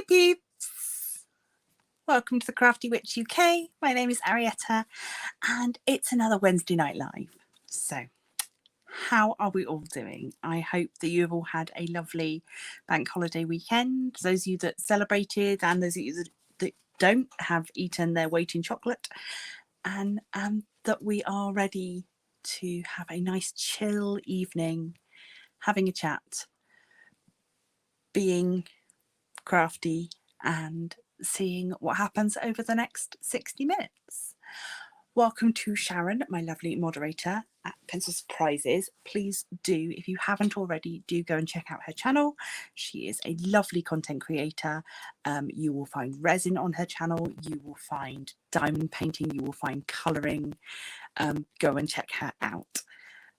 peeps! Welcome to the Crafty Witch UK. My name is Arietta and it's another Wednesday night live. So how are we all doing? I hope that you have all had a lovely bank holiday weekend. Those of you that celebrated and those of you that don't have eaten their weight in chocolate, and that we are ready to have a nice chill evening, having a chat, being crafty and seeing what happens over the next 60 minutes. Welcome to Sharon, my lovely moderator at Pencil Surprises. Please do, if you haven't already, do go and check out her channel. She is a lovely content creator. You will find resin on her channel, you will find diamond painting, you will find colouring. Go and check her out.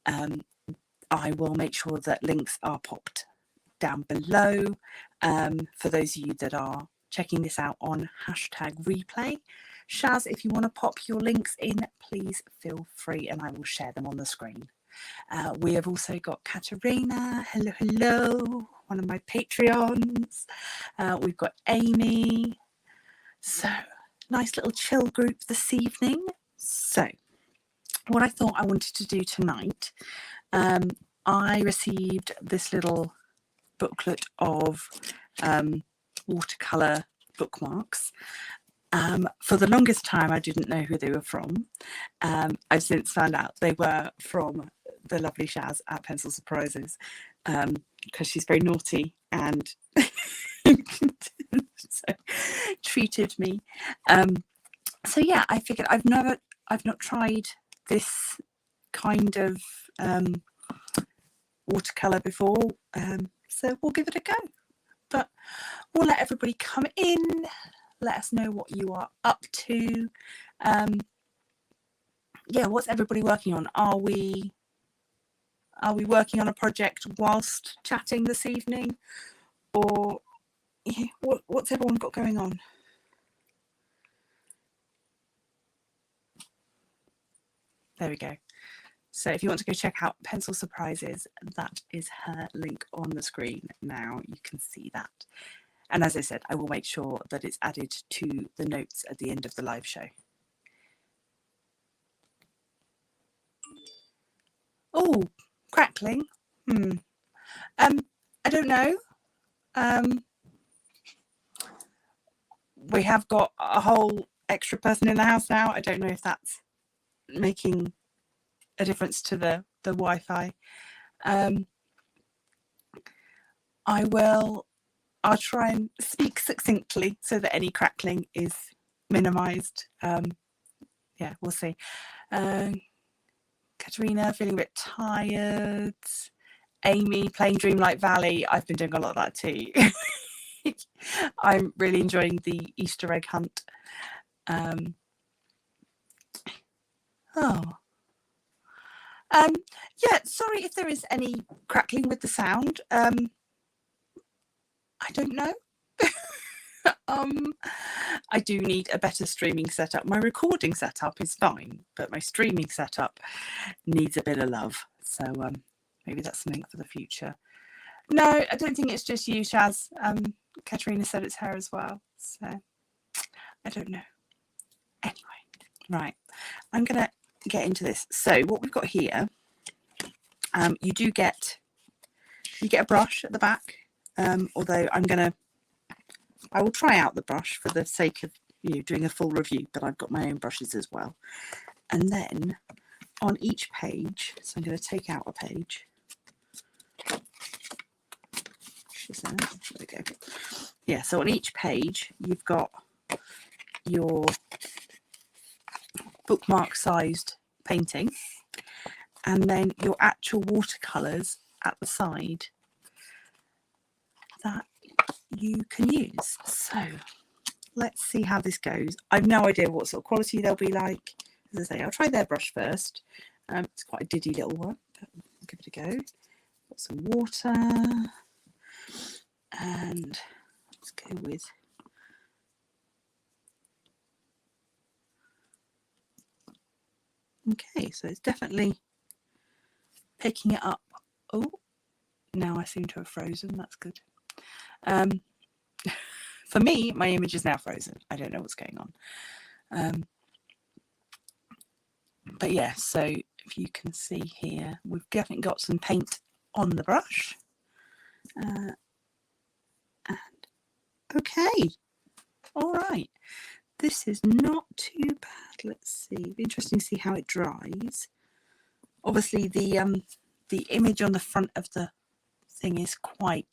I will make sure that links are popped down below for those of you that are checking this out on #replay. Shaz, if you want to pop your links in, please feel free and I will share them on the screen. We have also got Katerina, hello, one of my Patreons. We've got Amy. So nice little chill group this evening. So what I thought I wanted to do tonight, I received this little booklet of watercolour bookmarks. For the longest time I didn't know who they were from. I've since found out they were from the lovely Shaz at Pencil Surprises, because she's very naughty and so treated me. So yeah, I figured I've not tried this kind of watercolour before, so we'll give it a go. But we'll let everybody come in, let us know what you are up to. Yeah, what's everybody working on? Are we working on a project whilst chatting this evening, or yeah, what's everyone got going on? There we go. So if you want to go check out Pencil Surprises, that is her link on the screen now. You can see that. And as I said, I will make sure that it's added to the notes at the end of the live show. Oh, crackling. I don't know. We have got a whole extra person in the house now. I don't know if that's making a difference to the Wi-Fi. I'll try and speak succinctly so that any crackling is minimized. Yeah, we'll see. Katerina feeling a bit tired. Amy playing Dreamlight Valley. I've been doing a lot of that too. I'm really enjoying the Easter egg hunt. Yeah, sorry if there is any crackling with the sound. I don't know. I do need a better streaming setup. My recording setup is fine, but my streaming setup needs a bit of love. So maybe that's something for the future. No, I don't think it's just you, Shaz. Katerina said it's her as well. So I don't know. Anyway, right. I'm going to get into this. So what we've got here, you get a brush at the back. Although I will try out the brush for the sake of doing a full review, but I've got my own brushes as well. And then on each page, so I'm going to take out a page. There we go. Yeah, so on each page you've got your bookmark sized painting and then your actual watercolours at the side that you can use. So let's see how this goes. I've no idea what sort of quality they'll be like. As I say, I'll try their brush first. It's quite a diddy little one, but I'll give it a go. Got some water and let's go with okay, so it's definitely picking it up. Oh, now I seem to have frozen. That's good. For me, my image is now frozen. I don't know what's going on. But yeah, so if you can see here, we've definitely got some paint on the brush. And okay, all right. This is not too bad. Let's see. It'd be interesting to see how it dries. Obviously, the image on the front of the thing is quite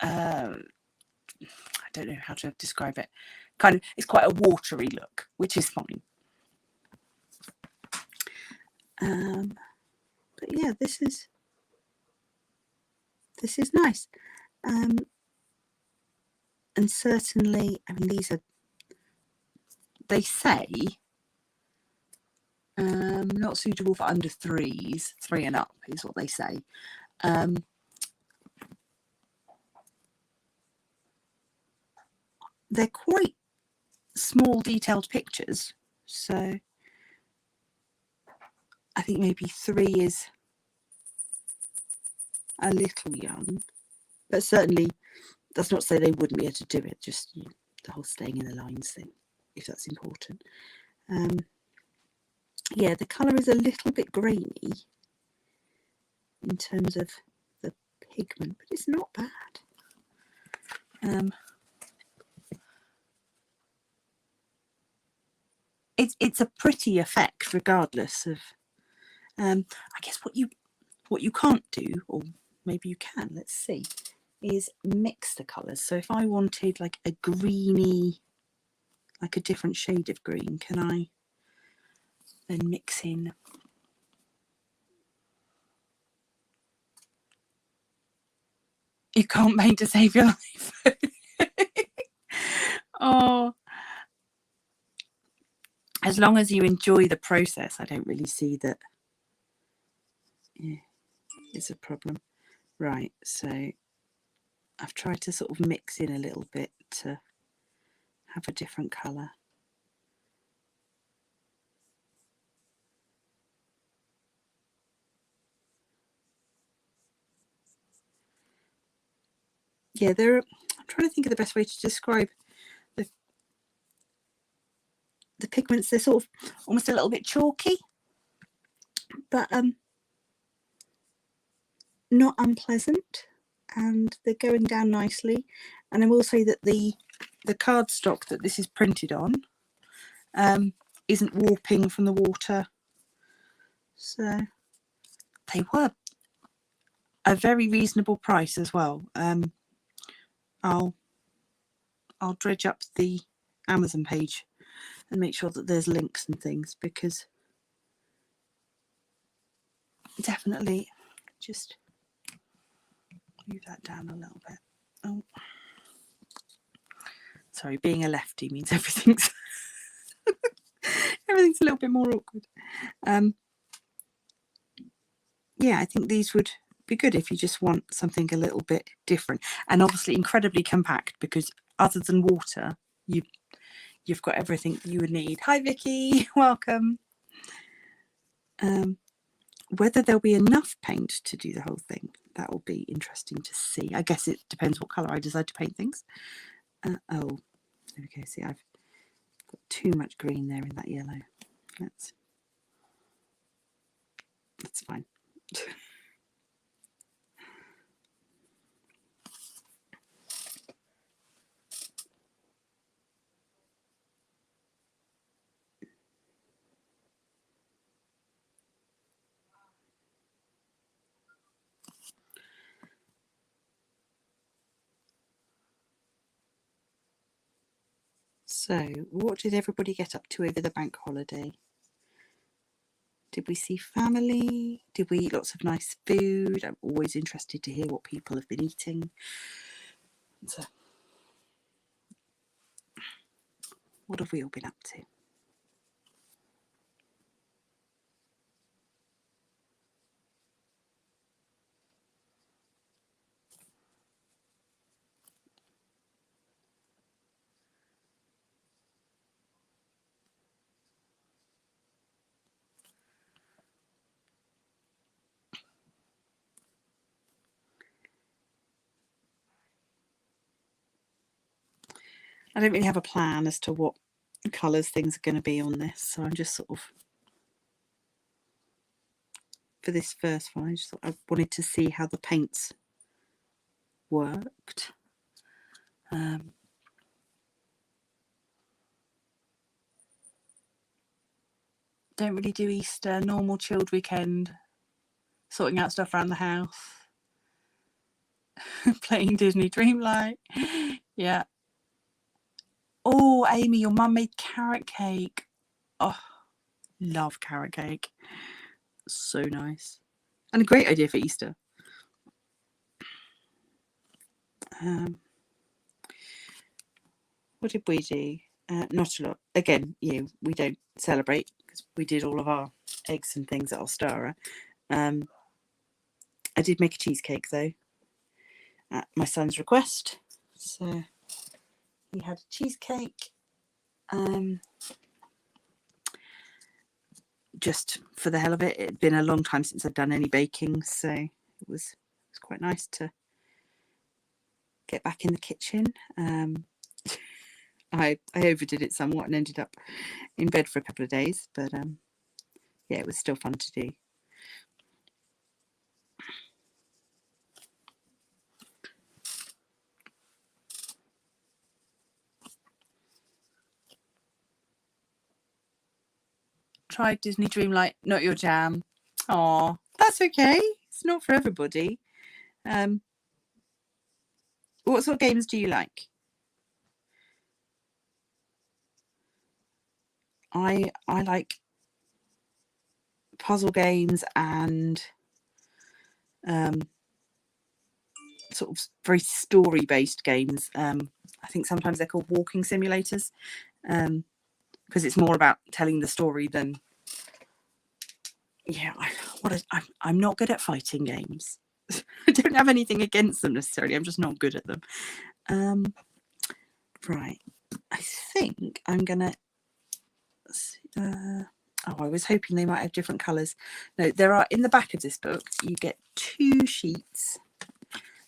I don't know how to describe it. Kind of, it's quite a watery look, which is fine. But yeah, this is nice. And certainly, I mean, these are, they say, not suitable for under 3s, 3 and up is what they say. They're quite small detailed pictures, so I think maybe 3 is a little young, but certainly that's not to say they wouldn't be able to do it, just the whole staying in the lines thing, if that's important. Yeah, the colour is a little bit grainy in terms of the pigment, but it's not bad. It's a pretty effect regardless of I guess what you can't do, or maybe you can, let's see, is mix the colours. So if I wanted like a greeny, like a different shade of green, can I then mix in you can't paint to save your life? Oh, as long as you enjoy the process, I don't really see that it's a problem. Right, so I've tried to sort of mix in a little bit to have a different colour. Yeah, I'm trying to think of the best way to describe the pigments. They're sort of almost a little bit chalky, but not unpleasant, and they're going down nicely. And I will say that the cardstock that this is printed on isn't warping from the water, so they were a very reasonable price as well. I'll dredge up the Amazon page and make sure that there's links and things, because definitely, just move that down a little bit. Oh, sorry, being a lefty means everything's everything's a little bit more awkward. Yeah, I think these would be good if you just want something a little bit different, and obviously incredibly compact, because other than water, you've got everything you would need. Hi Vicky, welcome. Whether there'll be enough paint to do the whole thing, that will be interesting to see. I guess it depends what colour I decide to paint things. Oh, there we go. See, I've got too much green there in that yellow. That's fine. So, what did everybody get up to over the bank holiday? Did we see family? Did we eat lots of nice food? I'm always interested to hear what people have been eating. So, what have we all been up to? I don't really have a plan as to what colours things are going to be on this, so I'm just sort of, for this first one, I just thought I wanted to see how the paints worked. Don't really do Easter, normal chilled weekend, sorting out stuff around the house, playing Disney Dreamlight. Yeah. Oh, Amy, your mum made carrot cake. Oh, love carrot cake. So nice. And a great idea for Easter. What did we do? Not a lot. Again, we don't celebrate because we did all of our eggs and things at Ostara. I did make a cheesecake though, at my son's request. So he had a cheesecake. Just for the hell of it. It'd been a long time since I'd done any baking, so it was quite nice to get back in the kitchen. I overdid it somewhat and ended up in bed for a couple of days, but yeah, it was still fun to do. Tried Disney Dreamlight, not your jam. Oh, that's okay. It's not for everybody. What sort of games do you like? I like puzzle games and sort of very story-based games. I think sometimes they're called walking simulators, because it's more about telling the story than. Yeah, I'm not good at fighting games. I don't have anything against them necessarily. I'm just not good at them. Right, I think I'm gonna. I was hoping they might have different colours. No, there are, in the back of this book, you get 2 sheets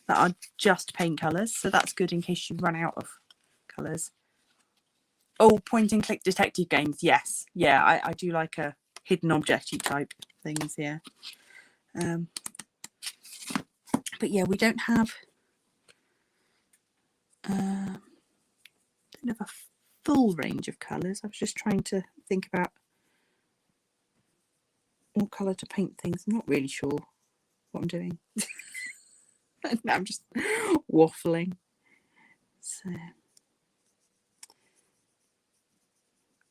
that are just paint colours, so that's good in case you run out of colours. Oh, point and click detective games, yes. Yeah, I do like a hidden object-y type things, yeah. But yeah, we don't have a full range of colours. I was just trying to think about what colour to paint things. I'm not really sure what I'm doing. I'm just waffling. So,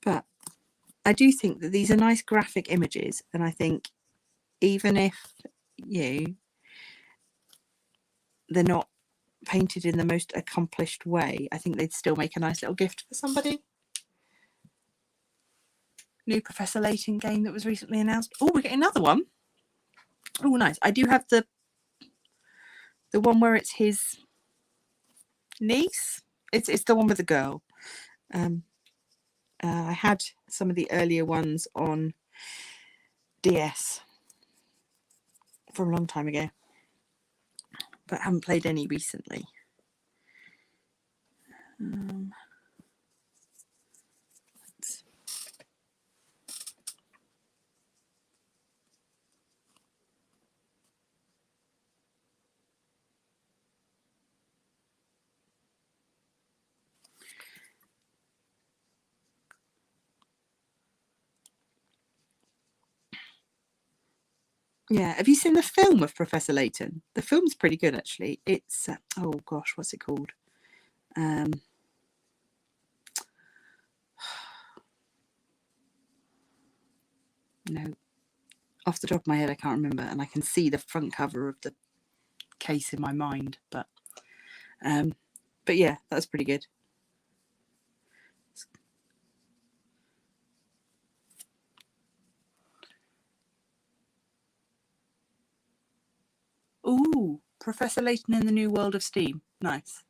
but I do think that these are nice graphic images, and I think even if they're not painted in the most accomplished way, I think they'd still make a nice little gift for somebody. New Professor Layton game that was recently announced. Oh, we're getting another one. Oh, nice. I do have the one where it's his niece. It's the one with the girl. I had some of the earlier ones on DS from a long time ago, but haven't played any recently. Yeah, have you seen the film of Professor Layton? The film's pretty good, actually. It's oh gosh, what's it called? No, off the top of my head, I can't remember, and I can see the front cover of the case in my mind. But yeah, that's pretty good. Ooh, Professor Layton in the New World of Steam. Nice.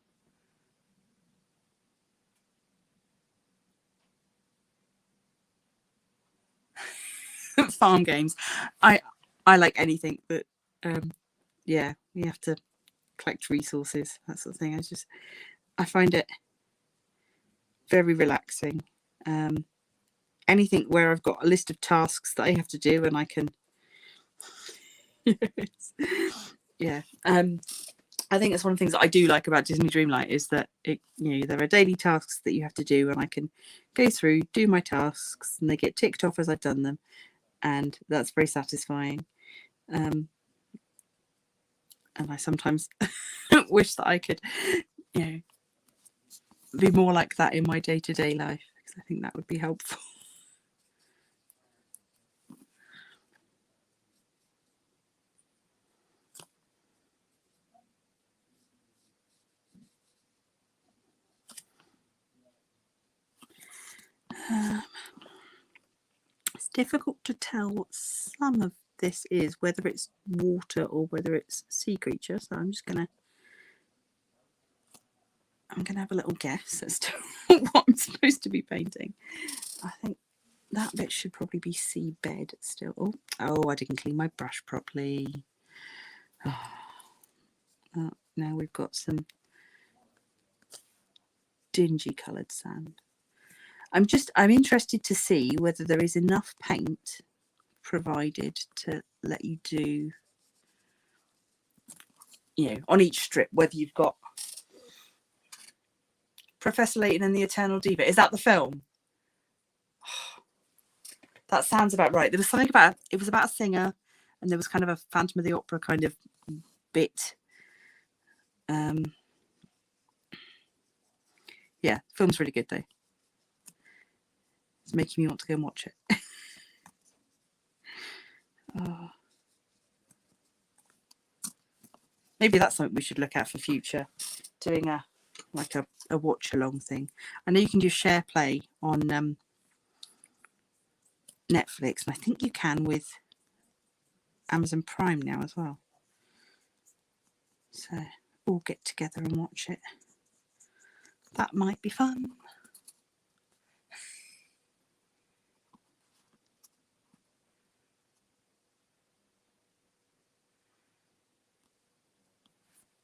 Farm games. I like anything that yeah, you have to collect resources, that sort of thing. I find it very relaxing. Anything where I've got a list of tasks that I have to do and I can yeah. I think it's one of the things that I do like about Disney Dreamlight is that it, you know, there are daily tasks that you have to do, and I can go through, do my tasks, and they get ticked off as I've done them, and that's very satisfying. And I sometimes wish that I could, you know, be more like that in my day-to-day life, because I think that would be helpful. It's difficult to tell what some of this is, whether it's water or whether it's sea creature. So I'm gonna have a little guess as to what I'm supposed to be painting. I think that bit should probably be seabed still. Oh, I didn't clean my brush properly. Oh, now we've got some dingy coloured sand. I'm interested to see whether there is enough paint provided to let you do, you know, on each strip, whether you've got Professor Layton and the Eternal Diva. Is that the film? That sounds about right. There was something about, it was about a singer, and there was kind of a Phantom of the Opera kind of bit. Yeah, the film's really good though. It's making me want to go and watch it. Oh. Maybe that's something we should look at for future, doing a watch along thing. I know you can do share play on Netflix, and I think you can with Amazon Prime now as well. So all get together and watch it. That might be fun.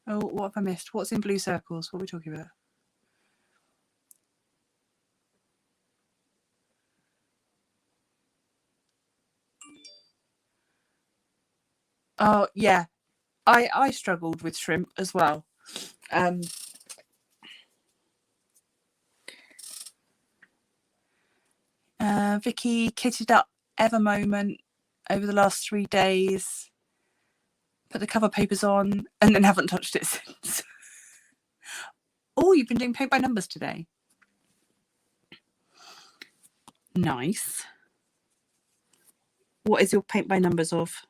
Oh, what have I missed? What's in blue circles? What are we talking about? Oh, yeah. I struggled with shrimp as well. Vicky kitted up Ever Moment over the last 3 days. Put the cover papers on and then haven't touched it since. Oh, you've been doing paint by numbers today. Nice. What is your paint by numbers of?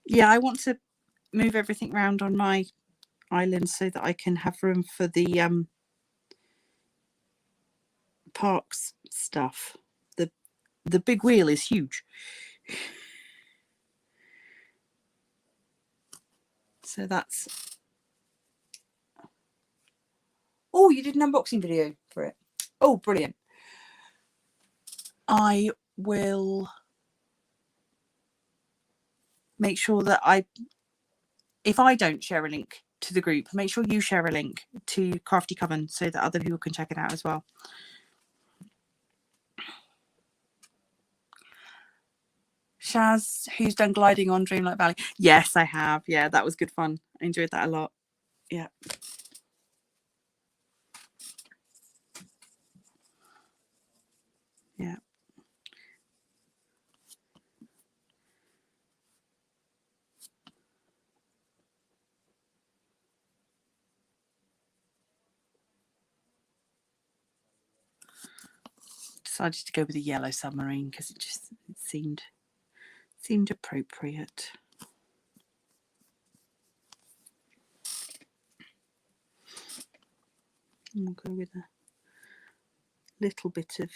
Yeah, I want to move everything around on my island so that I can have room for the parks stuff. The big wheel is huge. So that's... Oh, you did an unboxing video for it. Oh, brilliant. I will make sure that if I don't share a link to the group, make sure you share a link to Crafty Coven so that other people can check it out as well. Shaz, who's done gliding on Dreamlight Valley? Yes, I have. Yeah, that was good fun. I enjoyed that a lot. Yeah. Yeah. Decided to go with a yellow submarine because it seemed appropriate. I'll go with a little bit of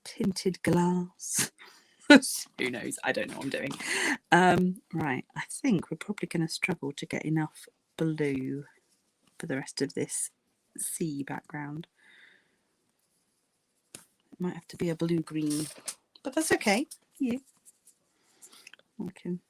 tinted glass. Who knows? I don't know what I'm doing. Right, I think we're probably going to struggle to get enough blue for the rest of this sea background. It might have to be a blue-green, but that's okay. Yeah, I can.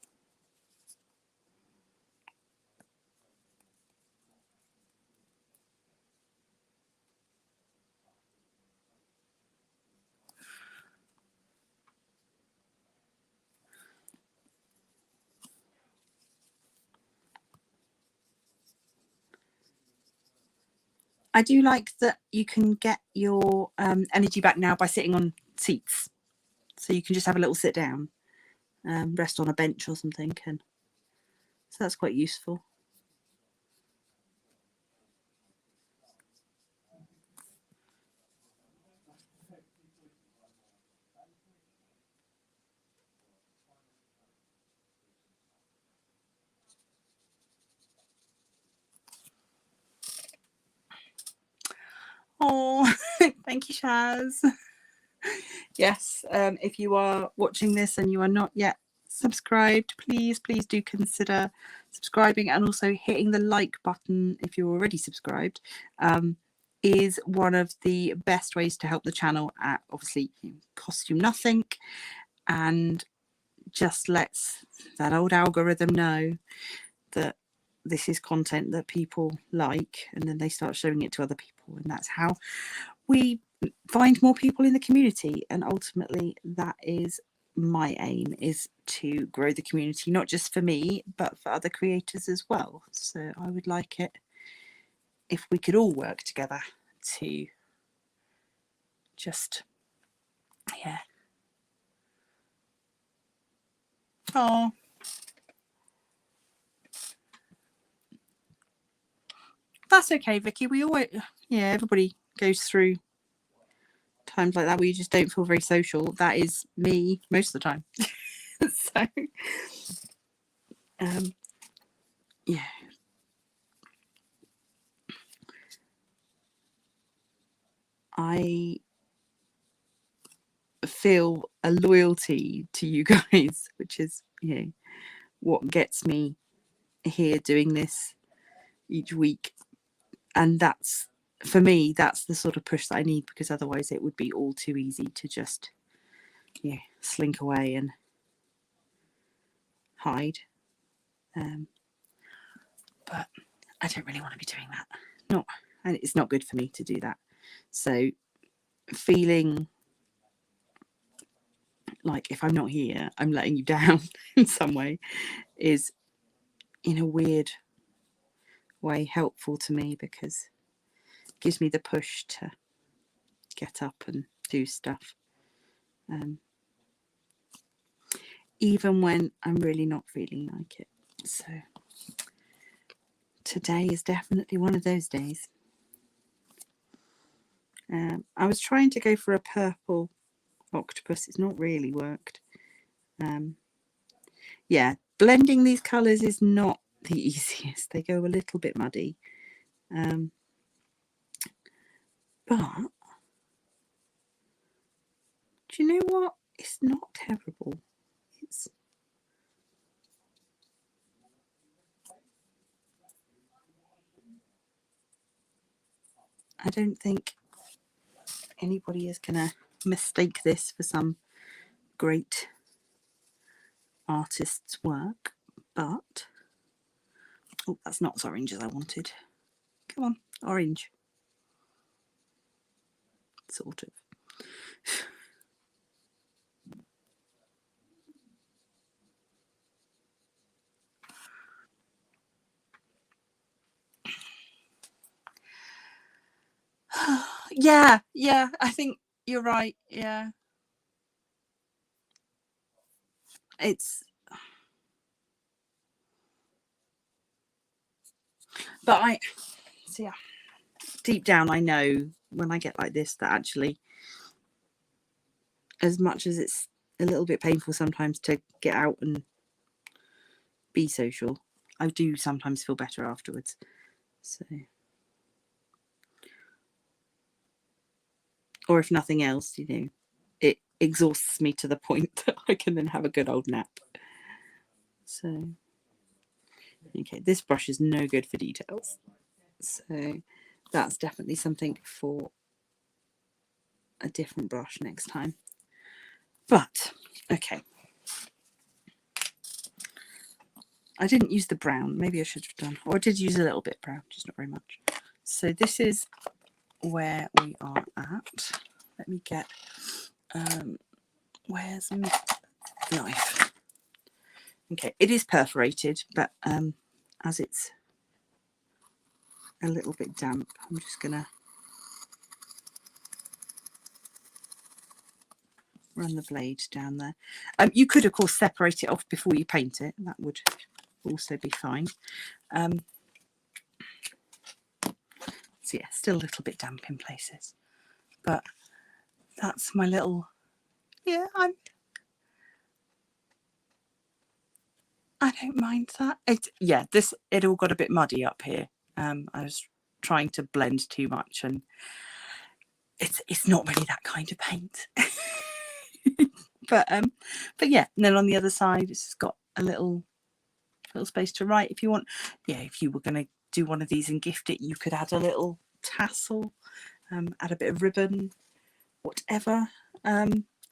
I do like that you can get your energy back now by sitting on seats. So you can just have a little sit down, rest on a bench or something. And so that's quite useful. Oh, thank you, Shaz. Yes, if you are watching this and you are not yet subscribed, please do consider subscribing, and also hitting the like button if you're already subscribed is one of the best ways to help the channel. Obviously, it costs you nothing and just lets that old algorithm know that this is content that people like, and then they start showing it to other people, and that's how we find more people in the community. And ultimately that is my aim, is to grow the community, not just for me but for other creators as well. So I would like it if we could all work together to just, yeah. Oh, that's okay, Vicky. We always, yeah, everybody goes through times like that where you just don't feel very social. That is me most of the time. So yeah, I feel a loyalty to you guys, which is, you know, what gets me here doing this each week. And that's, for me, that's the sort of push that I need, because otherwise it would be all too easy to just, yeah, slink away and hide. But I don't really want to be doing that. No, and it's not good for me to do that. So feeling like if I'm not here, I'm letting you down in some way is, in a weird way, helpful to me, because it gives me the push to get up and do stuff. Even when I'm really not feeling like it. So today is definitely one of those days. I was trying to go for a purple octopus. It's not really worked. Yeah, blending these colours is not the easiest. They go a little bit muddy. But do you know what? It's not terrible. It's, I don't think anybody is going to mistake this for some great artist's work, but oh, that's not as orange as I wanted. Come on, orange. Sort of. Yeah, I think you're right. Yeah, it's, but I see, yeah, deep down I know when I get like this that actually, as much as it's a little bit painful sometimes to get out and be social, I do sometimes feel better afterwards. So or if nothing else, you know, it exhausts me to the point that I can then have a good old nap. So, okay, this brush is no good for details. So that's definitely something for a different brush next time. But, okay. I didn't use the brown. Maybe I should have done. Or I did use a little bit brown, just not very much. So this is where we are at. Let me get... where's my knife? Okay, it is perforated, but as it's a little bit damp, I'm just going to run the blade down there. You could, of course, separate it off before you paint it. That would also be fine. So yeah, still a little bit damp in places, but that's my little, yeah, I don't mind that. Yeah, it all got a bit muddy up here. I was trying to blend too much, and it's not really that kind of paint. but yeah, and then on the other side it's got a little space to write if you want. Yeah, if you were going to do one of these and gift it, you could add a little tassel, add a bit of ribbon, whatever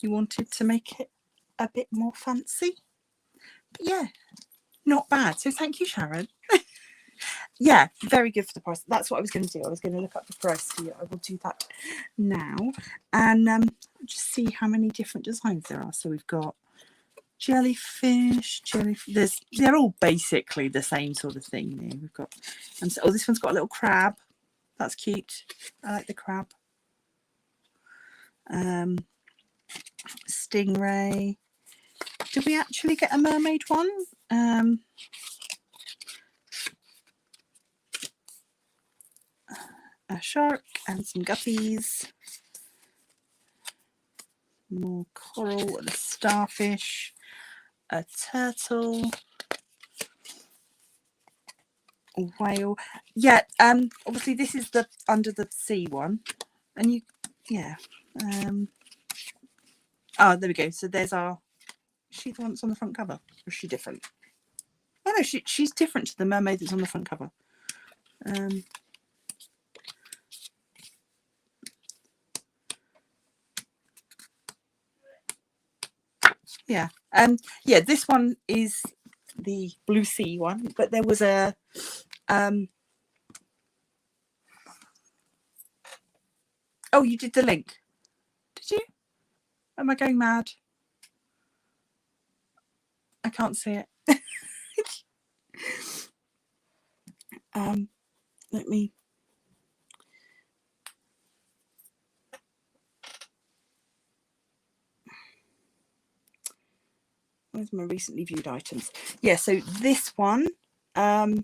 you wanted to make it a bit more fancy. But yeah, not bad. So thank you, Sharon. Yeah, very good for the price. That's what I was going to do. I was going to look up the price for you. I will do that now, and just see how many different designs there are. So we've got jellyfish, they're all basically the same sort of thing. You know, we've got, and so, oh, this one's got a little crab. That's cute. I like the crab. Stingray. Did we actually get a mermaid one? A shark and some guppies. More coral and a starfish. A turtle. A whale. Yeah, obviously this is the under the sea one. And you, yeah. Oh, there we go. So there's our, is she the one that's on the front cover? Or is she different? Oh no, she's different to the mermaid that's on the front cover. Yeah, yeah, this one is the blue sea one, but there was a oh, you did the link, did you? Am I going mad? I can't see it. Let me, where's my recently viewed items? Yeah, so this one, at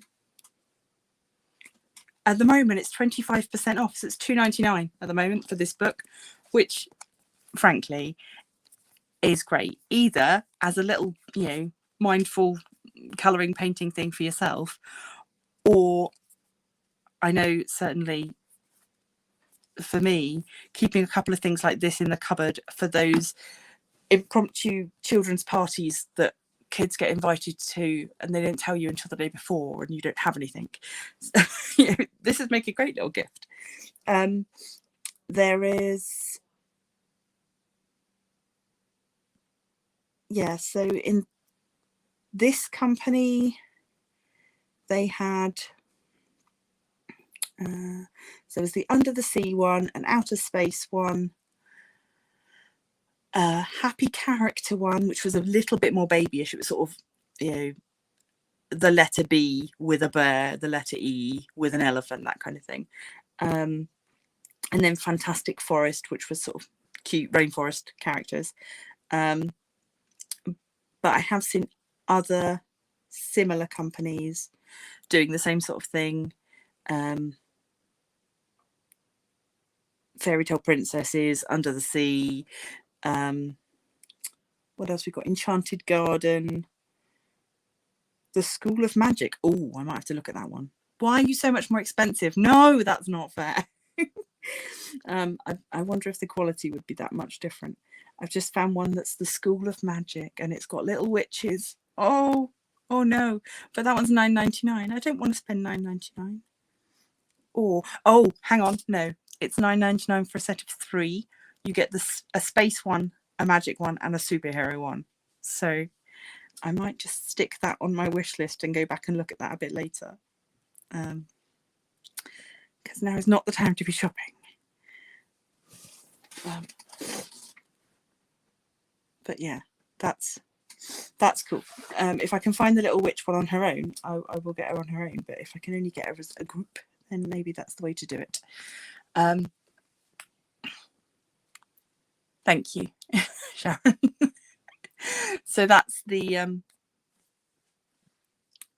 the moment it's 25% off, so it's £2.99 at the moment for this book, which frankly is great, either as a little, you know, mindful colouring painting thing for yourself, or I know certainly for me, keeping a couple of things like this in the cupboard for those impromptu children's parties that kids get invited to and they don't tell you until the day before and you don't have anything. So, you know, this would make a great little gift. There is, yeah, so in this company they had so it was the under the sea one, an outer space one, a happy character one, which was a little bit more babyish. It was sort of, you know, the letter B with a bear, the letter E with an elephant, that kind of thing. And then Fantastic Forest, which was sort of cute rainforest characters. But I have seen other similar companies doing the same sort of thing. Fairy tale princesses, under the sea. What else we got? Enchanted Garden. The School of Magic. Oh, I might have to look at that one. Why are you so much more expensive? No, that's not fair. I wonder if the quality would be that much different. I've just found one that's the School of Magic, and it's got little witches. Oh no! But that one's £9.99. I don't want to spend £9.99. Or hang on, no, it's £9.99 for a set of 3. You get a space one, a magic one, and a superhero one. So I might just stick that on my wish list and go back and look at that a bit later. Because now is not the time to be shopping. But yeah, that's cool. If I can find the little witch one on her own, I will get her on her own. But if I can only get her as a group, then maybe that's the way to do it. Thank you, Sharon. So that's the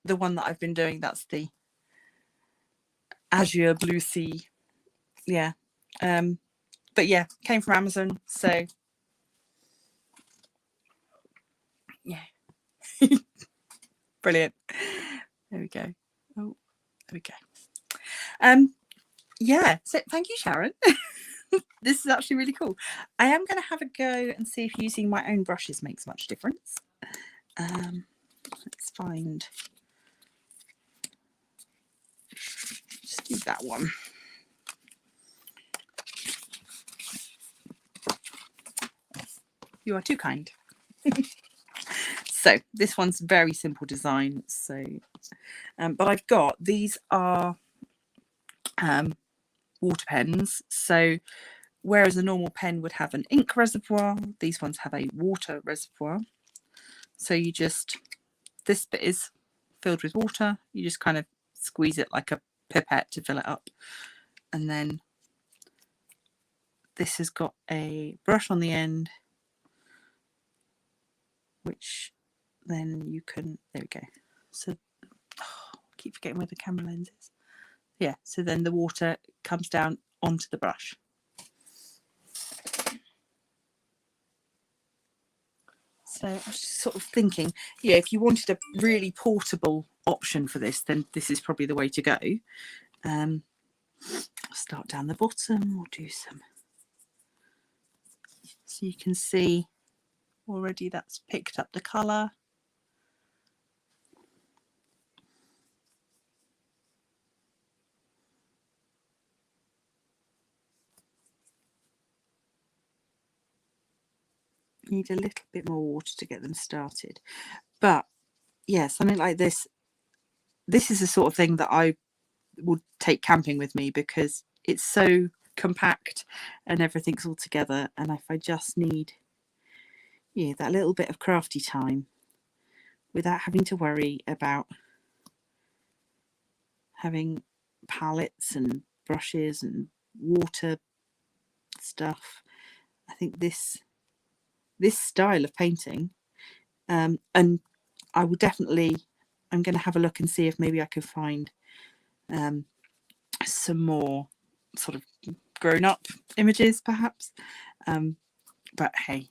one that I've been doing. That's the Azure Blue Sea. Yeah. But yeah, came from Amazon. So yeah. Brilliant. There we go. Oh, there we go. Yeah, so thank you, Sharon. This is actually really cool. I am going to have a go and see if using my own brushes makes much difference. Let's find, just do that one. You are too kind. So this one's very simple design. So, but I've got, these are water pens. So whereas a normal pen would have an ink reservoir, these ones have a water reservoir. So you just, this bit is filled with water. You just kind of squeeze it like a pipette to fill it up. And then this has got a brush on the end, which then you can, there we go. So, I keep forgetting where the camera lens is. Yeah, so then the water comes down onto the brush. So I was just sort of thinking, yeah, if you wanted a really portable option for this, then this is probably the way to go. I'll start down the bottom. We'll do some. So you can see already that's picked up the colour. Need a little bit more water to get them started. But yeah, something like this. This is the sort of thing that I would take camping with me because it's so compact and everything's all together. And if I just need, yeah, that little bit of crafty time without having to worry about having palettes and brushes and water stuff, I think this style of painting, and I will definitely, I'm going to have a look and see if maybe I could find some more sort of grown-up images perhaps, but hey,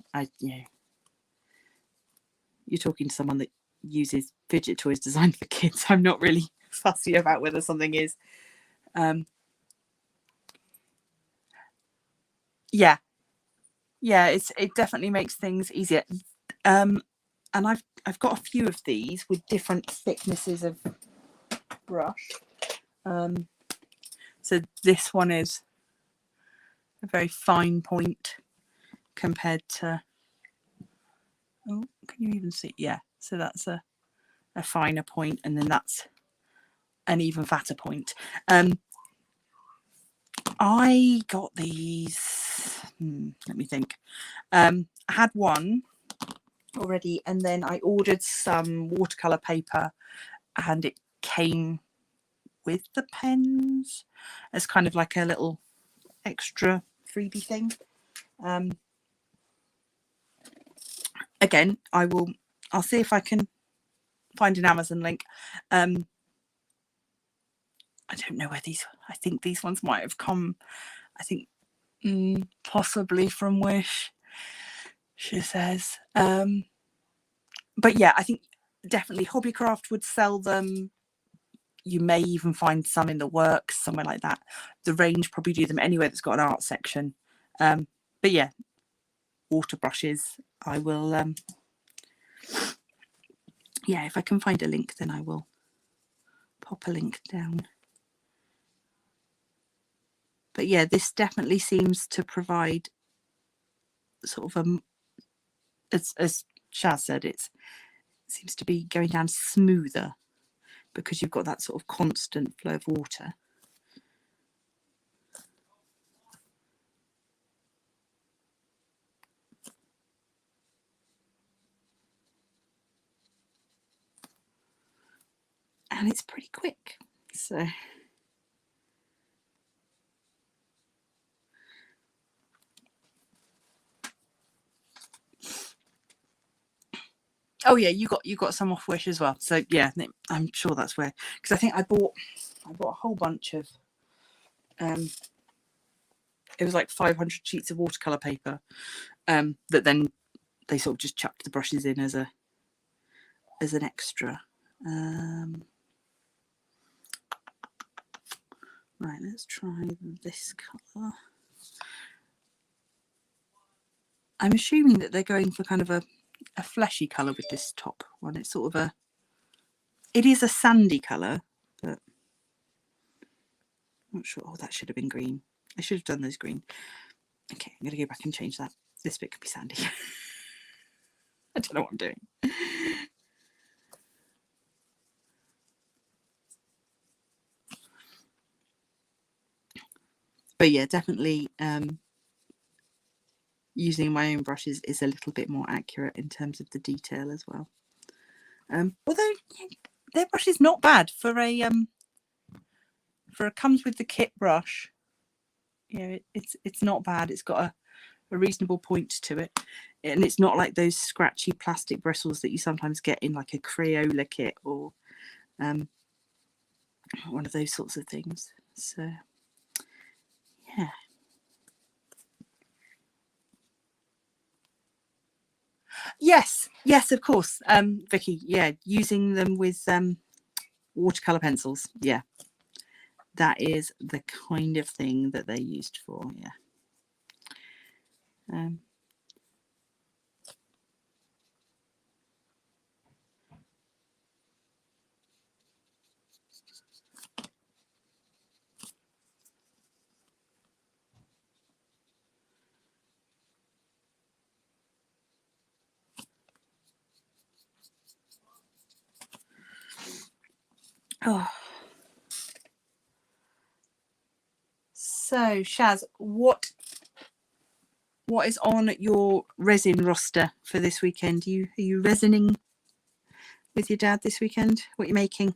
you're talking to someone that uses fidget toys designed for kids. I'm not really fussy about whether something is yeah, it definitely makes things easier. And I've got a few of these with different thicknesses of brush. So this one is a very fine point compared to, oh, can you even see? Yeah, so that's a finer point, and then that's an even fatter point. I got these, let me think. I had one already, and then I ordered some watercolour paper, and it came with the pens as kind of like a little extra freebie thing. Again, I'll see if I can find an Amazon link. I don't know where these, I think these ones might have come, I think possibly from Wish, she says. But yeah, I think definitely Hobbycraft would sell them you may even find some in the works, somewhere like that. The range probably do them anywhere that's got an art section. But yeah, water brushes. I will, yeah, if I can find a link, then I will pop a link down. But yeah, this definitely seems to provide sort of as Shaz said, it seems to be going down smoother because you've got that sort of constant flow of water. And it's pretty quick. So oh yeah, you got some off Wish as well. So yeah, I'm sure that's where, because I think I bought a whole bunch of it was like 500 sheets of watercolor paper that then they sort of just chucked the brushes in as an extra. Right, let's try this colour. I'm assuming that they're going for kind of a fleshy colour with this top one. It's sort of it is a sandy colour, but I'm not sure. Oh, that should have been green. I should have done those green. Okay, I'm going to go back and change that. This bit could be sandy. I don't know what I'm doing. But yeah, definitely using my own brushes is a little bit more accurate in terms of the detail as well. Although their brush is not bad for a comes with the kit brush. You know, it's not bad. It's got a reasonable point to it, and it's not like those scratchy plastic bristles that you sometimes get in like a Crayola kit or one of those sorts of things. So yeah. Yes, of course, Vicky. Yeah, using them with watercolor pencils. Yeah, that is the kind of thing that they're used for. Yeah. Oh. So Shaz, what is on your resin roster for this weekend? Are you resining with your dad this weekend? What are you making?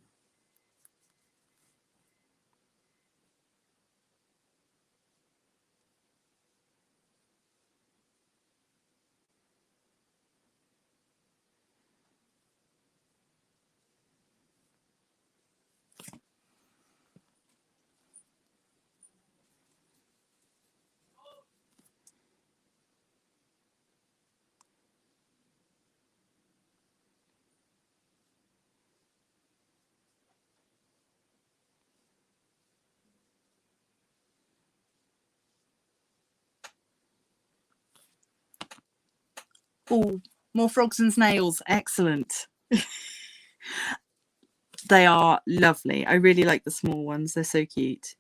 Oh, more frogs and snails. Excellent. They are lovely. I really like the small ones. They're so cute.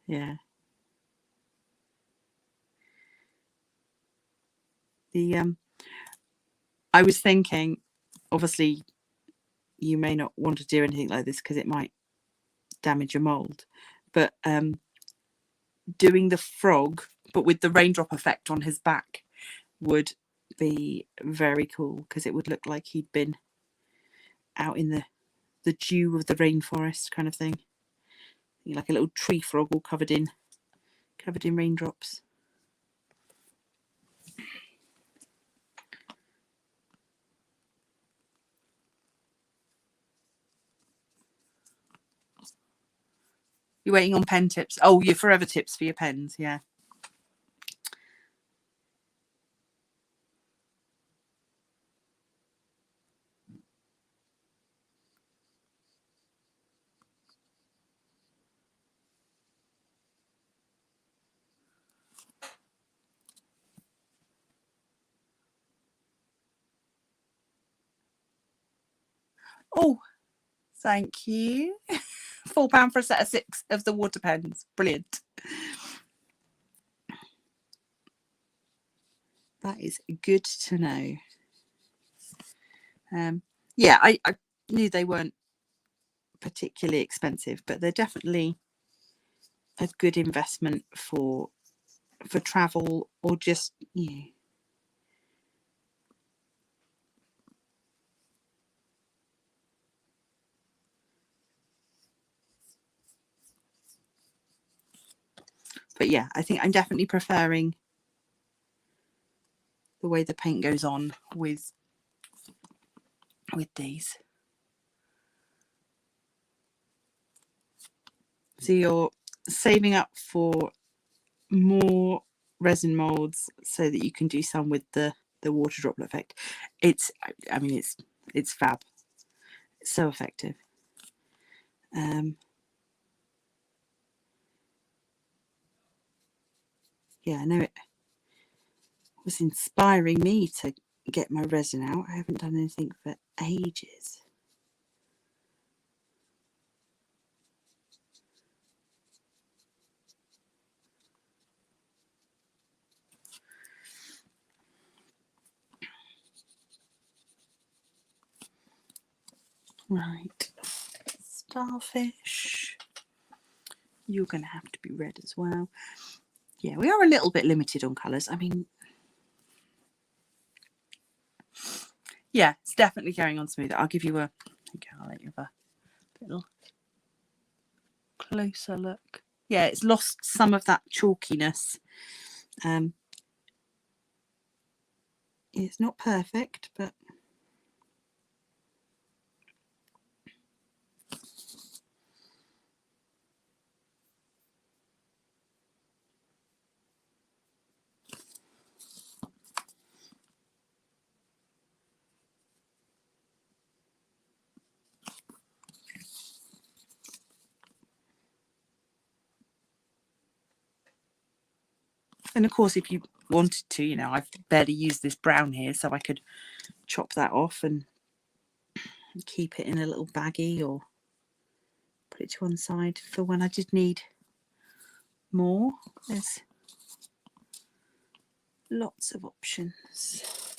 Yeah. The I was thinking, obviously, you may not want to do anything like this because it might damage your mold, but doing the frog, but with the raindrop effect on his back, would be very cool because it would look like he'd been out in the dew of the rainforest kind of thing, like a little tree frog all covered in raindrops. You're waiting on pen tips. Oh, your forever tips for your pens. Yeah. Oh, thank you. £4 for a set of 6 of the water pens. Brilliant. That is good to know. Yeah, I knew they weren't particularly expensive, but they're definitely a good investment for travel or just, you know. But yeah, I think I'm definitely preferring the way the paint goes on with these. So you're saving up for more resin molds so that you can do some with the water droplet effect. I mean it's fab. It's so effective. Yeah, I know it was inspiring me to get my resin out. I haven't done anything for ages. Right, starfish. You're going to have to be red as well. Yeah, we are a little bit limited on colours. I mean, yeah, it's definitely going on smoother. I'll give you a, okay, I'll let you have a little closer look. Yeah, it's lost some of that chalkiness. It's not perfect, but and of course if you wanted to, you know, I've barely used this brown here, so I could chop that off and keep it in a little baggie or put it to one side for when I did need more. There's lots of options.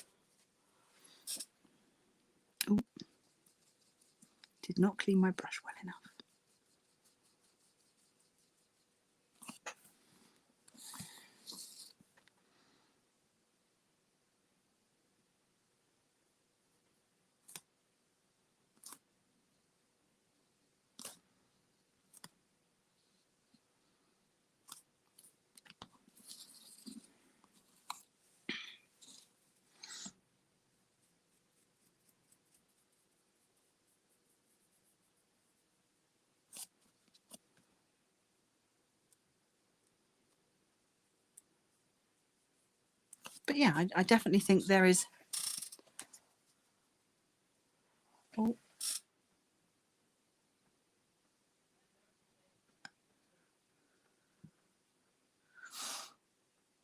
Oh, did not clean my brush well enough. But yeah, I definitely think there is. Oh,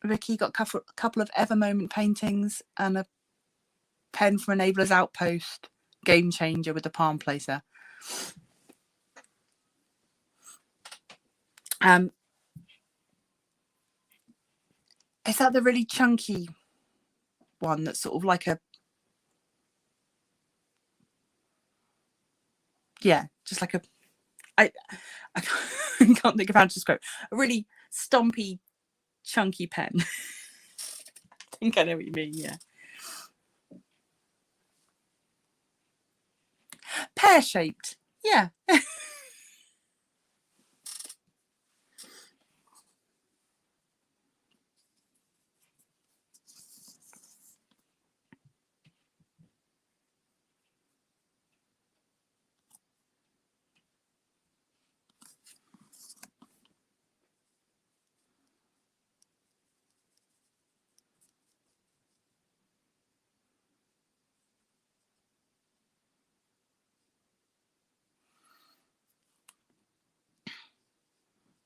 Ricky got a couple of Ever Moment paintings and a pen from Enabler's Outpost. Game changer with the palm placer. Is that the really chunky one that's sort of like a, yeah, just like a, I can't think of how to describe it. A really stumpy, chunky pen. I think I know what you mean, yeah. Pear-shaped, yeah.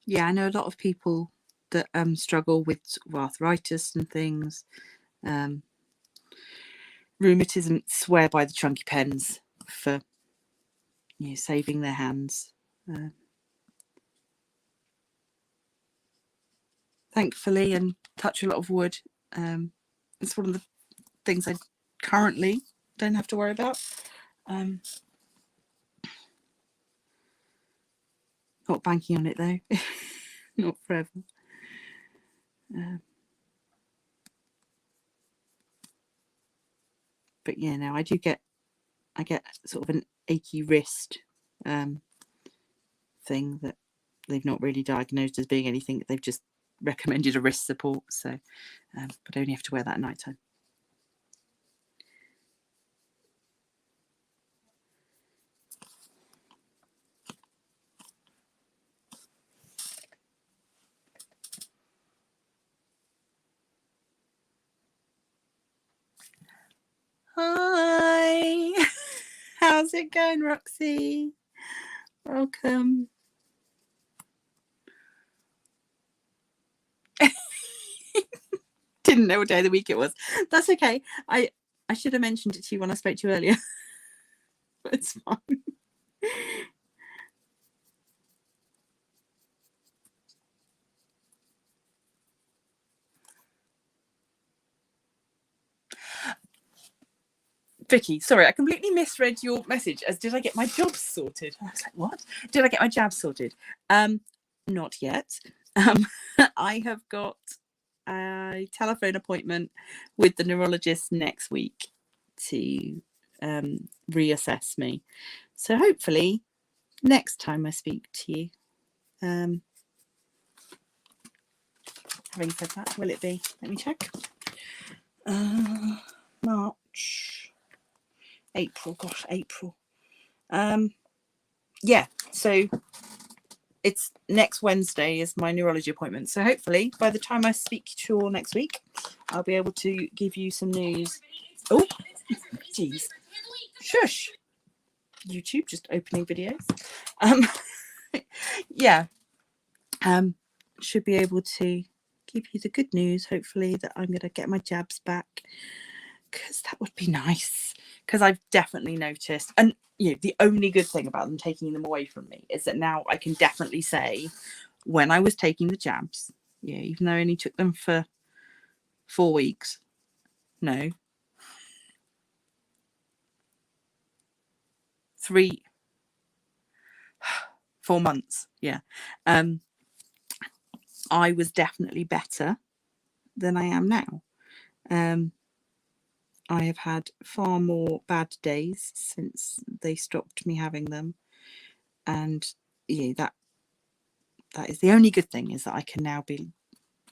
Yeah, I know a lot of people that struggle with arthritis and things, rheumatism, swear by the chunky pens for saving their hands. Thankfully, and touch a lot of wood, it's one of the things I currently don't have to worry about. Not banking on it though. Not forever. But yeah, no, I get sort of an achy wrist thing that they've not really diagnosed as being anything. They've just recommended a wrist support. So, but I only have to wear that at night time. Hi, how's it going, Roxy? Welcome. Didn't know what day of the week it was. That's okay. I should have mentioned it to you when I spoke to you earlier. But it's fine. Vicky, sorry, I completely misread your message as did I get my jobs sorted? I was like, what? Did I get my jabs sorted? Not yet. I have got a telephone appointment with the neurologist next week to reassess me. So hopefully next time I speak to you. Having said that, will it be? Let me check. March. April, gosh, April. Yeah, so it's next Wednesday is my neurology appointment. So hopefully by the time I speak to you all next week, I'll be able to give you some news. Oh, geez. Shush. YouTube just opening videos. Yeah. Should be able to give you the good news, hopefully, that I'm going to get my jabs back. Because that would be nice. Because I've definitely noticed, and the only good thing about them taking them away from me is that now I can definitely say when I was taking the jabs, even though I only took them for 4 weeks, 4 months, I was definitely better than I am now. I have had far more bad days since they stopped me having them, and that is the only good thing, is that I can now be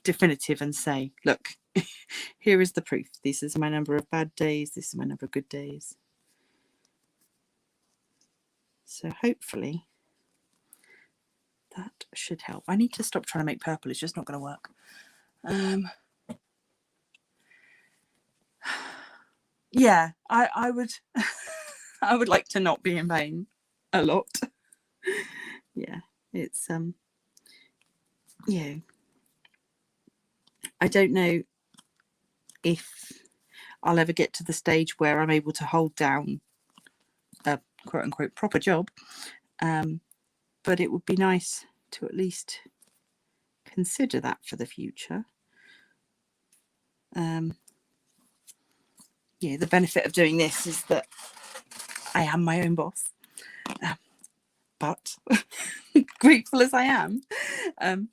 definitive and say, look, here is the proof. This is my number of bad days. This is my number of good days. So hopefully that should help. I need to stop trying to make purple. It's just not going to work. Yeah, I would I would like to not be in pain a lot. Yeah, it's I don't know if I'll ever get to the stage where I'm able to hold down a quote unquote proper job, but it would be nice to at least consider that for the future. The benefit of doing this is that I am my own boss, but grateful as I am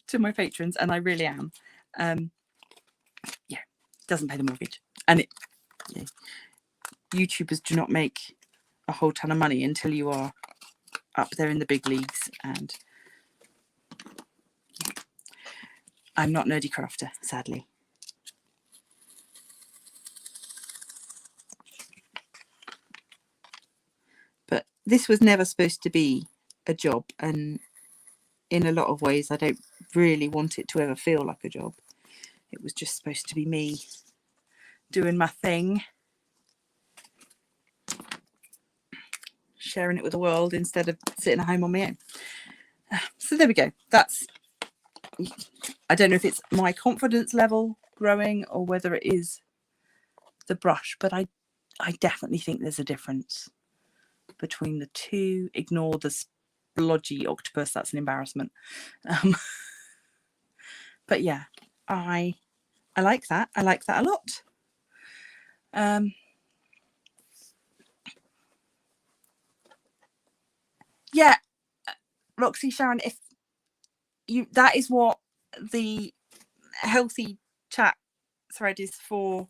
to my patrons, and I really am, doesn't pay the mortgage, and YouTubers do not make a whole ton of money until you are up there in the big leagues, and I'm not Nerdy Crafter, sadly. But this was never supposed to be a job, and in a lot of ways I don't really want it to ever feel like a job. It was just supposed to be me doing my thing, sharing it with the world instead of sitting at home on my own. So there we go. I don't know if it's my confidence level growing or whether it is the brush, but I definitely think there's a difference. between the two. Ignore the splodgy octopus, that's an embarrassment. But yeah, I like that. I like that a lot. Yeah, Roxy, Sharon, if you, that is what the healthy chat thread is for.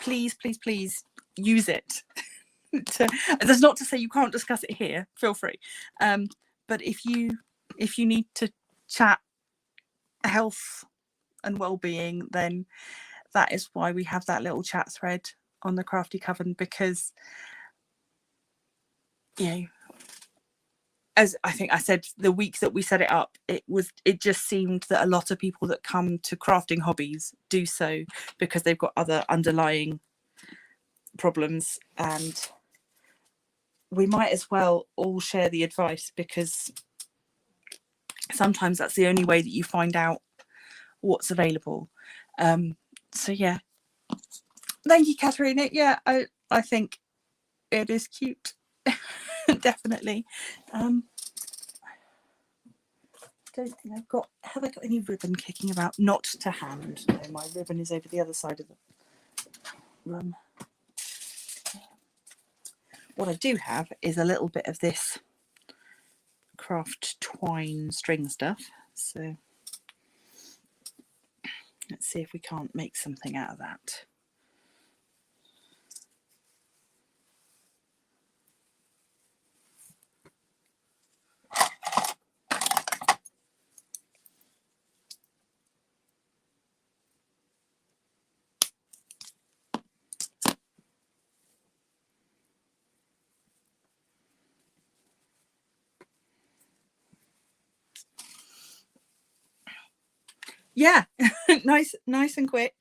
Please, please, please use it. That's not to say you can't discuss it here, feel free. But if you need to chat health and well-being, then that is why we have that little chat thread on the Crafty Coven, because, you know, as I think I said the week that we set it up, it just seemed that a lot of people that come to crafting hobbies do so because they've got other underlying problems, and we might as well all share the advice, because sometimes that's the only way that you find out what's available. So yeah, thank you, Catherine. Yeah, I think it is cute. Definitely. Don't think I've got, have I got any ribbon kicking about? Not to hand. No, my ribbon is over the other side of the room. What I do have is a little bit of this craft twine string stuff, so let's see if we can't make something out of that. Yeah, nice and quick.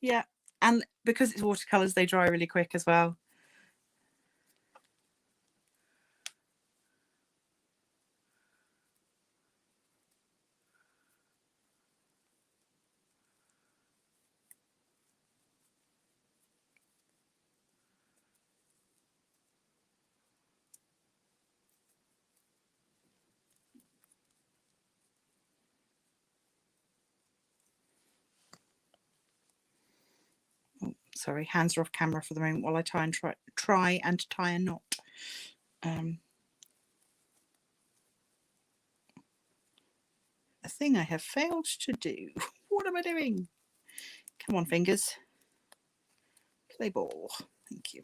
Yeah, and because it's watercolors, they dry really quick as well. Sorry, hands are off camera for the moment while I try and tie a knot. A thing I have failed to do. What am I doing? Come on, fingers. Play ball. Thank you.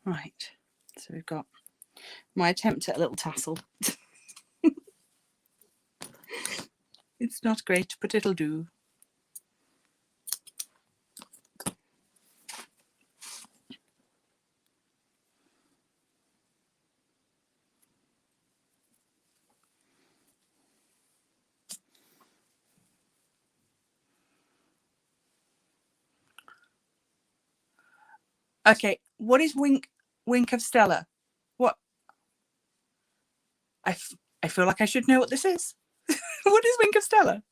Right, so we've got my attempt at a little tassel. It's not great, but it'll do. Okay, what is Wink of Stella? What? I feel like I should know what this is. What is Wink of Stella?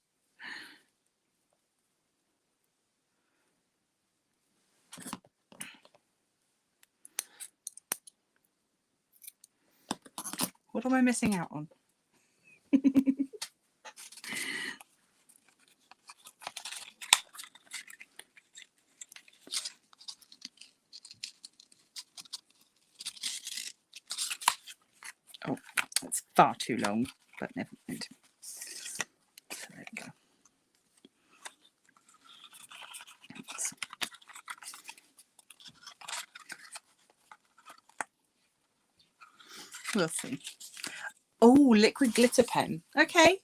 What am I missing out on? Oh, that's far too long, but never mind. So there we go. We'll see. Oh, liquid glitter pen. Okay.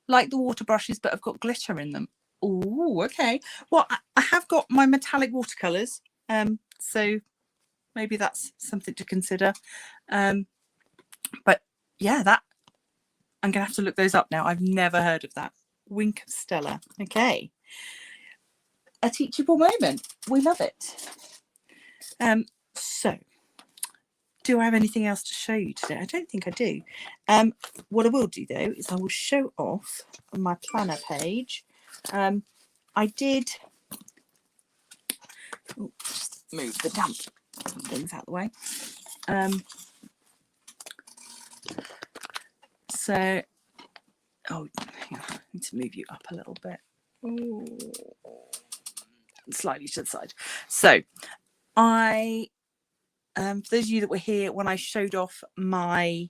Like the water brushes, but I've got glitter in them. Oh, okay. Well, I have got my metallic watercolors, so maybe that's something to consider. But yeah, I'm going to have to look those up now. I've never heard of that. Wink of Stella. Okay. A teachable moment. We love it. So, do I have anything else to show you today? I don't think I do. What I will do, though, is I will show off on my planner page. I did... Oh, just move the damp things out of the way. So, oh, hang on, I need to move you up a little bit. Ooh, slightly to the side. So, I, for those of you that were here when I showed off my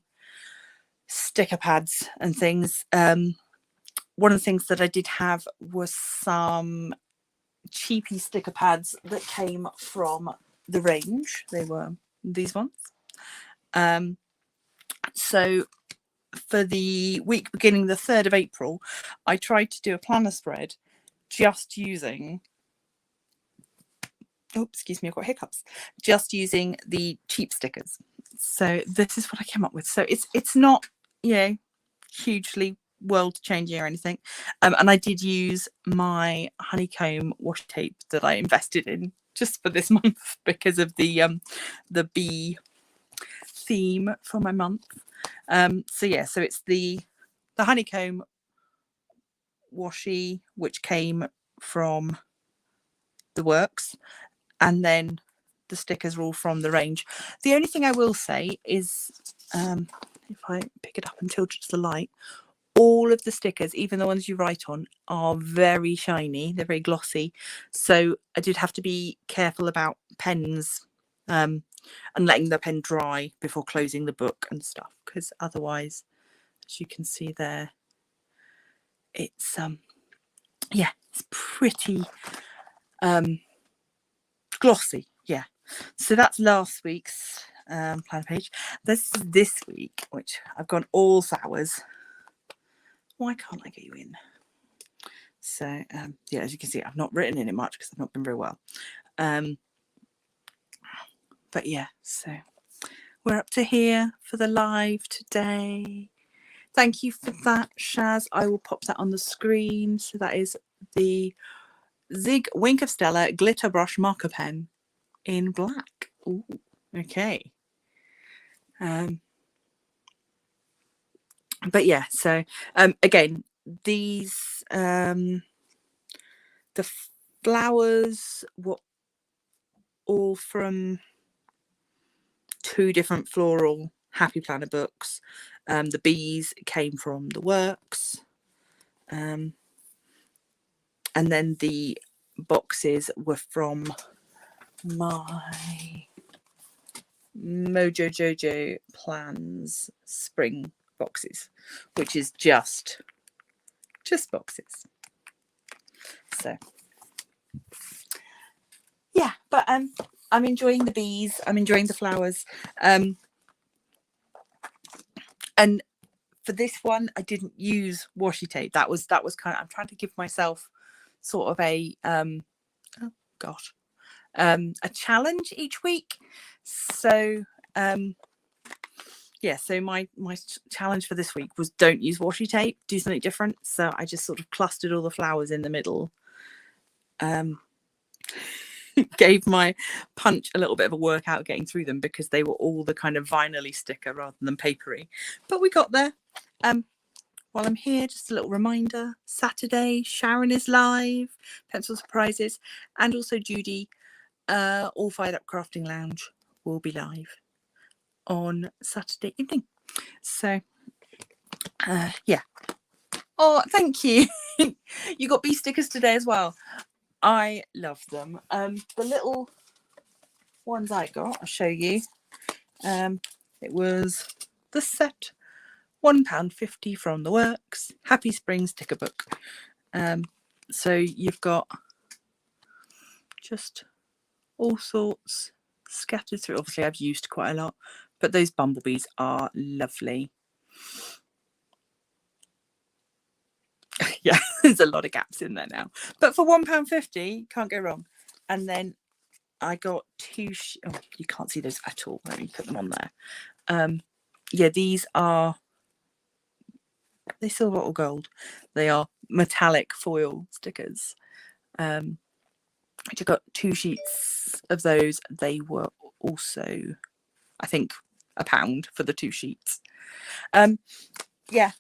sticker pads and things, one of the things that I did have was some cheapy sticker pads that came from the range. They were these ones. So for the week beginning the 3rd of April, I tried to do a planner spread just using, oh, excuse me, I've got hiccups, just using the cheap stickers. So this is what I came up with. So it's not, you know, hugely world changing or anything. And I did use my honeycomb washi tape that I invested in just for this month because of the bee theme for my month. So yeah, so it's the honeycomb washi, which came from the works, and then the stickers are all from the range. The only thing I will say is, if I pick it up and tilt it to the light, all of the stickers, even the ones you write on, are very shiny. They're very glossy. So I did have to be careful about pens and letting the pen dry before closing the book and stuff, because otherwise, as you can see there, it's yeah, it's pretty glossy. Yeah. So that's last week's planner page. This is this week, which I've gone all flowers. Why can't I get you in? So yeah, as you can see, I've not written in it much because I've not been very well. But yeah, so we're up to here for the live today. Thank you for that, Shaz. I will pop that on the screen. So that is the Zig Wink of Stella glitter brush marker pen in black. Ooh, okay. But yeah, so again, these the flowers were all from 2 different floral happy planner books. The bees came from the works, and then the boxes were from my Mojo Jojo Plans spring boxes, which is just boxes. So yeah, but I'm enjoying the bees, I'm enjoying the flowers, and for this one I didn't use washi tape. That was kind of, I'm trying to give myself sort of a oh gosh, a challenge each week. So yeah, so my challenge for this week was don't use washi tape, do something different. So I just sort of clustered all the flowers in the middle, gave my punch a little bit of a workout getting through them because they were all the kind of vinyl-y sticker rather than papery, but we got there. While I'm here, just a little reminder, Saturday Sharon is live, Pencil Surprises, and also Judy, All Fired Up Crafting Lounge will be live on Saturday evening. So yeah. Oh, thank you. You got bee stickers today as well. I love them. The little ones I got, I'll show you. It was the set, £1.50 from the works, Happy Spring sticker book. So you've got just all sorts scattered through. Obviously I've used quite a lot, but those bumblebees are lovely. Yeah, there's a lot of gaps in there now, but for £1.50 can't go wrong. And then I got 2 oh, you can't see those at all. Let me put them on there. Yeah, these are they silver or gold? They are metallic foil stickers. Which I got 2 sheets of those. They were also, I think, £1 for the 2 sheets. Yeah,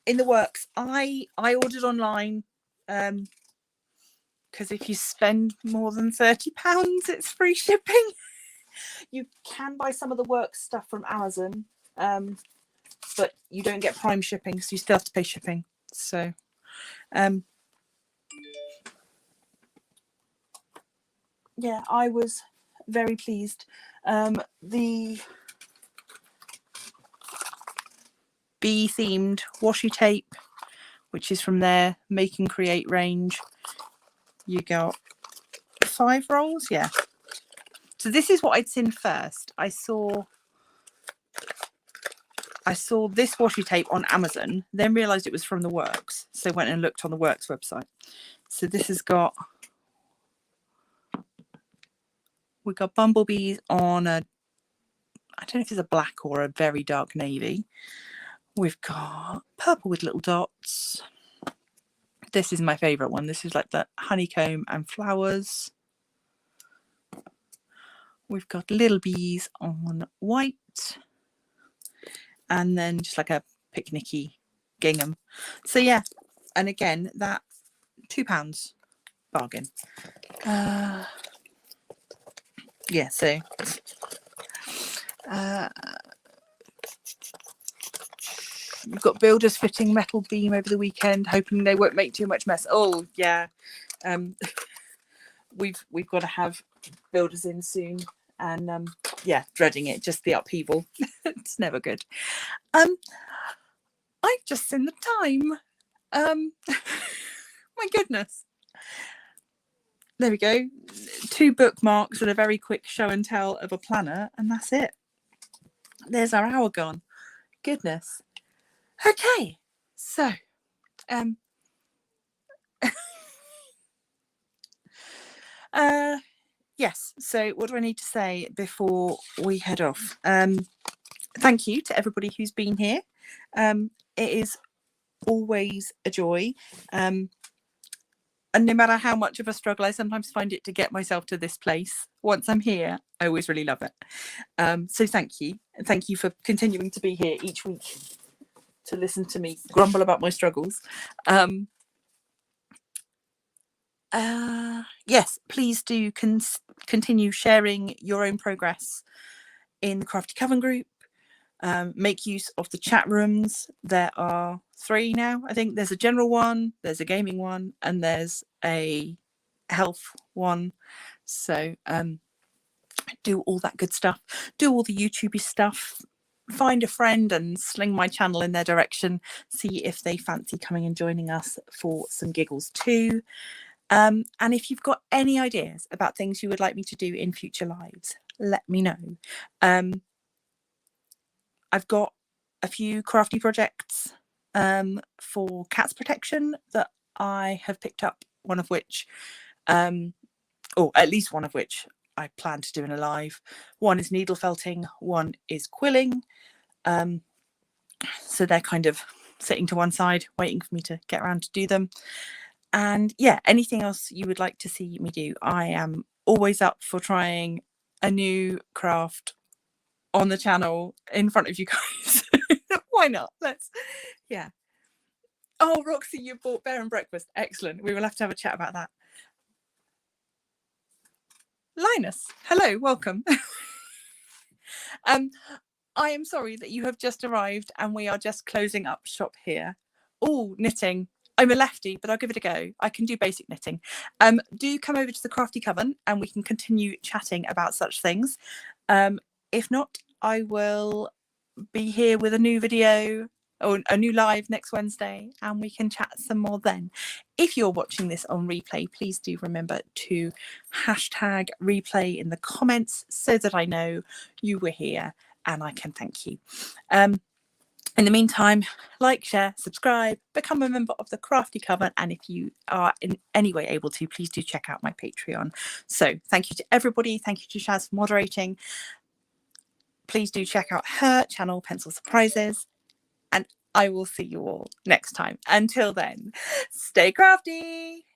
in the works. I ordered online because if you spend more than £30, it's free shipping. You can buy some of the work stuff from Amazon, but you don't get Prime shipping, so you still have to pay shipping. So yeah, I was very pleased. The bee themed washi tape, which is from their Make and Create range, you got 5 rolls. Yeah, so this is what I'd seen first. I saw this washi tape on Amazon, then realized it was from the Works, so went and looked on the Works website. So this has got, we've got bumblebees on a, I don't know if it's a black or a very dark navy. We've got purple with little dots. This is my favorite one. This is like the honeycomb and flowers. We've got little bees on white, and then just like a picnicky gingham. So yeah, and again, that £2 bargain. Yeah, so we've got builders fitting metal beam over the weekend, hoping they won't make too much mess. Oh yeah, we've got to have builders in soon, and yeah, dreading it, just the upheaval. It's never good. I've just seen the time. My goodness. There we go. 2 bookmarks and a very quick show and tell of a planner, and that's it. There's our hour gone. Goodness. Okay, so yes, so what do I need to say before we head off? Thank you to everybody who's been here. It is always a joy, and no matter how much of a struggle I sometimes find it to get myself to this place, once I'm here, I always really love it. So thank you, and thank you for continuing to be here each week to listen to me grumble about my struggles. Yes, please do continue sharing your own progress in the Crafty Coven group. Make use of the chat rooms. There are 3 now. I think there's a general one, there's a gaming one, and there's a health one. So do all that good stuff. Do all the YouTubey stuff. Find a friend and sling my channel in their direction. See if they fancy coming and joining us for some giggles too. And if you've got any ideas about things you would like me to do in future lives, let me know. I've got a few crafty projects for cats protection that I have picked up, one of which, or at least one of which I plan to do in a live. One is needle felting, one is quilling. So they're kind of sitting to one side, waiting for me to get around to do them. And yeah, anything else you would like to see me do, I am always up for trying a new craft on the channel in front of you guys. Why not? Yeah. Oh, Roxy, you bought bear and breakfast. Excellent. We will have to have a chat about that. Linus, hello, welcome. I am sorry that you have just arrived and we are just closing up shop here. Oh, knitting. I'm a lefty, but I'll give it a go. I can do basic knitting. Do come over to the Crafty Coven and we can continue chatting about such things. If not, I will be here with a new video or a new live next Wednesday and we can chat some more then. If you're watching this on replay, please do remember to hashtag replay in the comments so that I know you were here and I can thank you. In the meantime, like, share, subscribe, become a member of the Crafty Coven, and if you are in any way able to, please do check out my Patreon. So thank you to everybody. Thank you to Shaz for moderating. Please do check out her channel, Pencil Surprises, and I will see you all next time. Until then, stay crafty.